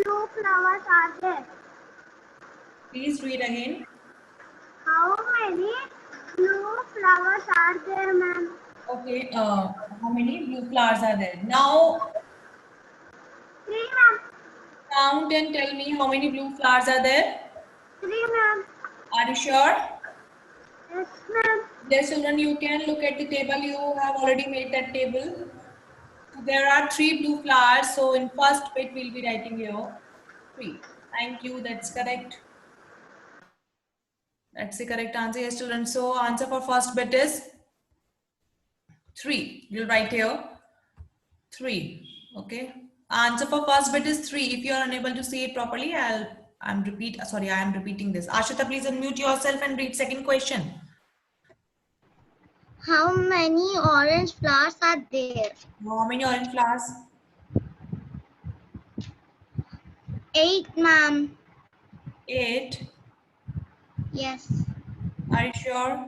blue flowers are there? Please read again. How many blue flowers are there, ma'am? Okay, how many blue flowers are there? Now 3, ma'am. count and tell me how many blue flowers are there. 3, ma'am. Are you sure? Yes, ma'am. Yes, children, you can look at the table. You have already made that table. So there are 3 blue flowers. So in first bit, we'll be writing here 3. Thank you. That's correct. That's the correct answer. Yes, children. So answer for first bit is 3. You'll write here 3. Okay. Answer for first bit is 3. If you are unable to see it properly, I am repeating this. Ashita, please unmute yourself and read second question. How many orange flowers are there? How many orange flowers? 8, ma'am. 8. Yes. Are you sure?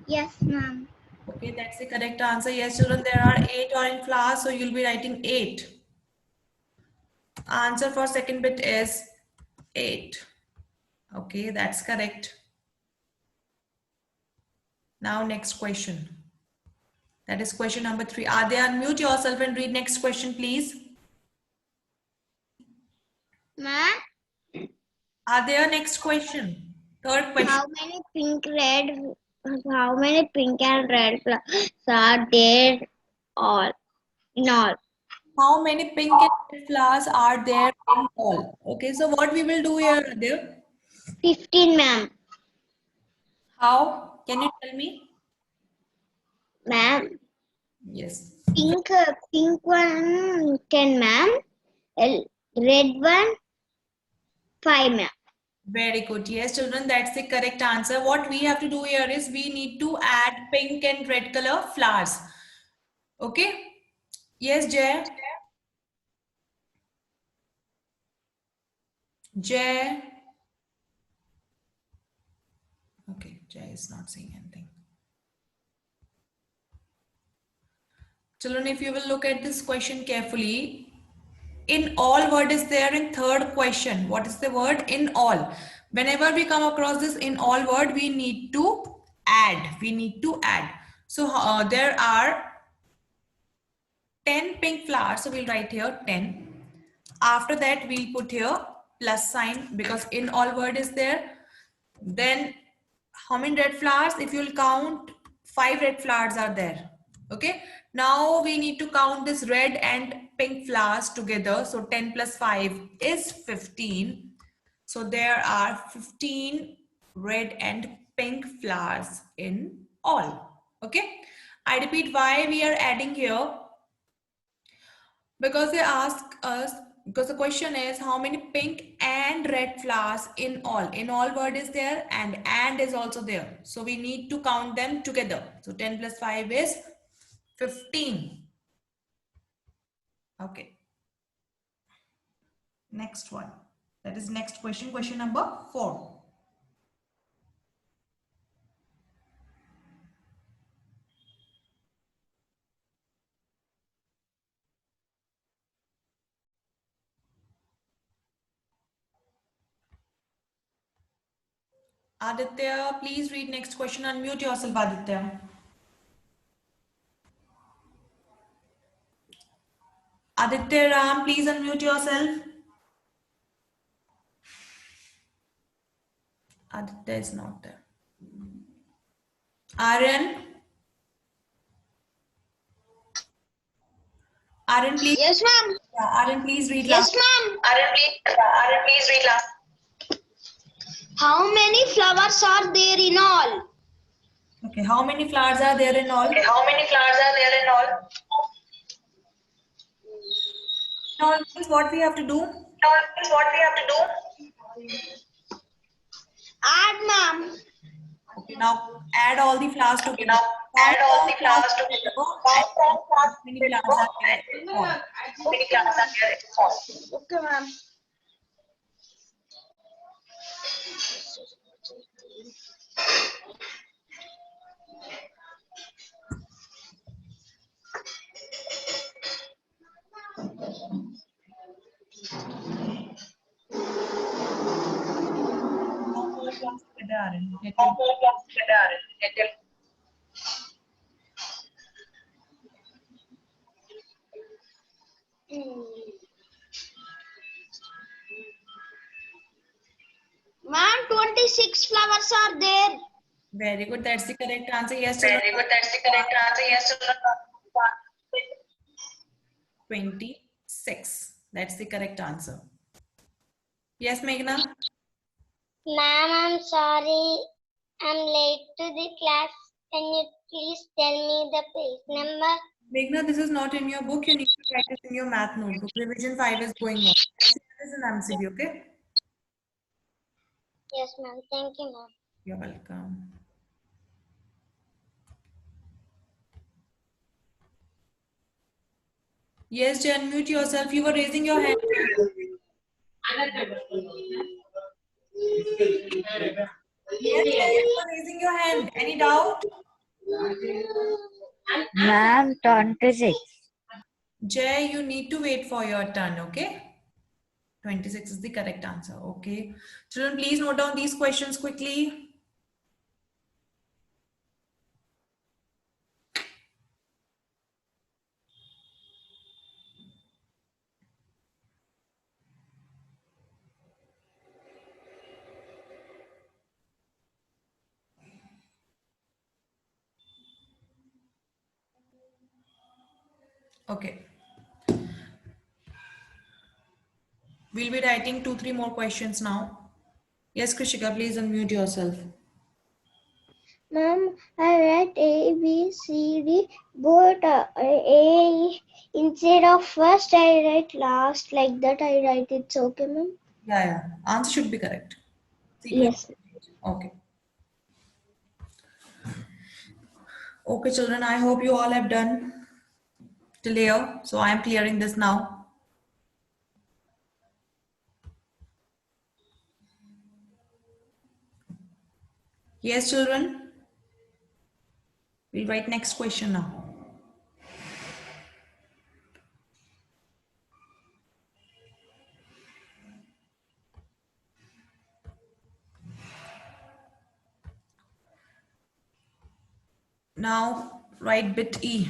Yes, ma'am. Okay, that's the correct answer. Yes, children, there are 8 orange flowers, so you'll be writing 8. Answer for second bit is 8. Okay, that's correct. Now next question. That is question number 3. Are they unmute yourself and read next question, please? Ma'am, Are there next question? Third question. how many pink and red flowers are there all in all? How many pink and red flowers are there in all? Okay, so what we will do here, Adil? 15, ma'am. How? Can you tell me? Ma'am, Yes. pink one 10, ma'am. Red one 5, ma'am. Very good. Yes, children, that's the correct answer. What we have to do here is we need to add pink and red color flowers. Okay? Yes, Jay. Jay. Okay, Jay is not saying anything. Children, if you will look at this question carefully, in all word is there in third question. What is the word? In all. Whenever we come across this in all word, we need to add. We need to add. So there are 10 pink flowers. So we'll write here 10. After that, we'll put here plus sign because in all word is there. Then how many red flowers? If you'll count, 5 red flowers are there. Okay. Now we need to count this red and pink flowers together. So 10 plus 5 is 15. So there are 15 red and pink flowers in all. Okay. I repeat why we are adding here. Because they ask us, because the question is how many pink and red flowers in all word is there and is also there. So we need to count them together. So 10 plus 5 is 15. Okay. Next one. That is next question, question number 4. Aditya, please read next question. Unmute yourself, Aditya. Aditya Ram, please unmute yourself. Aditya is not there. Aryan. Aryan, please. Yes, ma'am. Aryan, please read Yes, last. ma'am. Aryan, please read last. How many flowers are there in all? Okay, how many flowers are there in all? Okay, how many flowers are there in all? Now, what we have to do? Now, what we have to do? Add, ma'am. Okay, now add all the flowers Okay, together. now Count add all the flowers together. and how many flowers are there in all? How many flowers are there in all? Okay, ma'am. Ma'am, 26 flowers are there. Very good. That's the correct answer. Yes, children. Very good. That's the correct answer. Yes, children. 26. That's the correct answer. Yes, Meghna? Ma'am, I'm sorry. I'm late to the class. Can you please tell me the page number? Meghna, this is not in your book. You need to write it in your math notebook. Revision 5 is going on. This is an MCB, okay? Yes, ma'am. Thank you, ma'am. You're welcome. Yes, Jay, unmute yourself. You were raising your hand. Yes, Jay, you were raising your hand. Any doubt? Ma'am, 26. Jay, you need to wait for your turn, okay? 26 is the correct answer, okay? Children, please note down these questions quickly. Okay. We'll be writing 2-3 more questions now. Yes, Krishika, please unmute yourself. Ma'am, I read A, B, C, D, but A instead of first I write last, like that I write it's okay, ma'am? Yeah. Answer should be correct. Yes. Okay. Okay, children, I hope you all have done till here. So I am clearing this now. Yes, children. We'll write next question now. Now write bit E.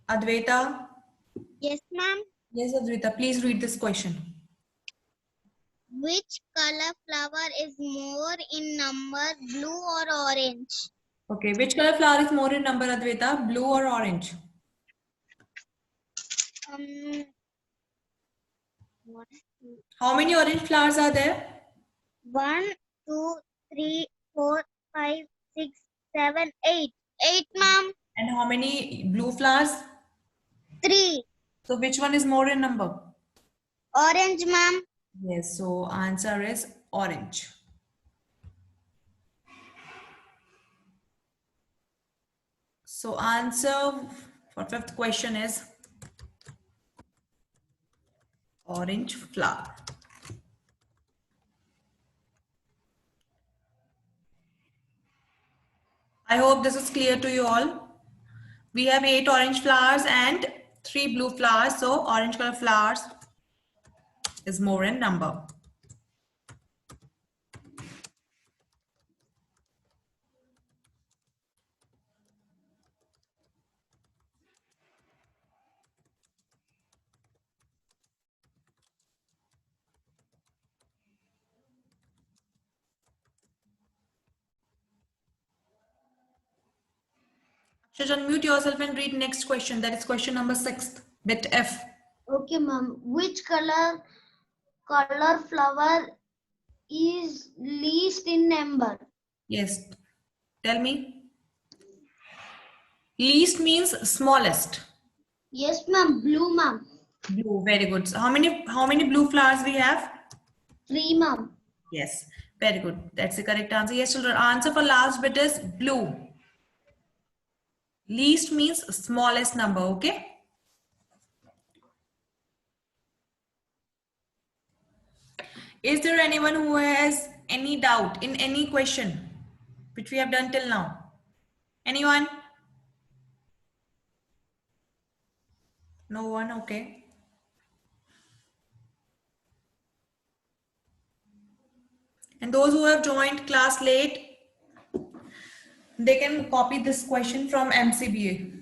Advaita. Yes, ma'am. Yes, Advaita, please read this question. Which color flower is more in number, blue or orange? Okay, which color flower is more in number, Advaita? Blue or orange? What? How many orange flowers are there? 1, 2, 3, 4, 5, 6, 7, 8. 8, ma'am. And how many blue flowers? 3. So which one is more in number? Orange, ma'am. Yes, so answer is orange. So answer for fifth question is orange flower. I hope this is clear to you all. We have 8 orange flowers and 3 blue flowers. So orange color flowers is more in number. Just unmute yourself and read next question. That is question number 6, bit F. Okay, ma'am. Which color flower is least in number? Yes. Tell me. Least means smallest. Yes, ma'am. Blue, ma'am. Blue. Very good. So how many blue flowers we have? 3, ma'am. Yes. Very good. That's the correct answer. Yes, children. Answer for last bit is blue. Least means smallest number. Okay. Is there anyone who has any doubt in any question which we have done till now? Anyone? No one? Okay. And those who have joined class late, they can copy this question from MCBA.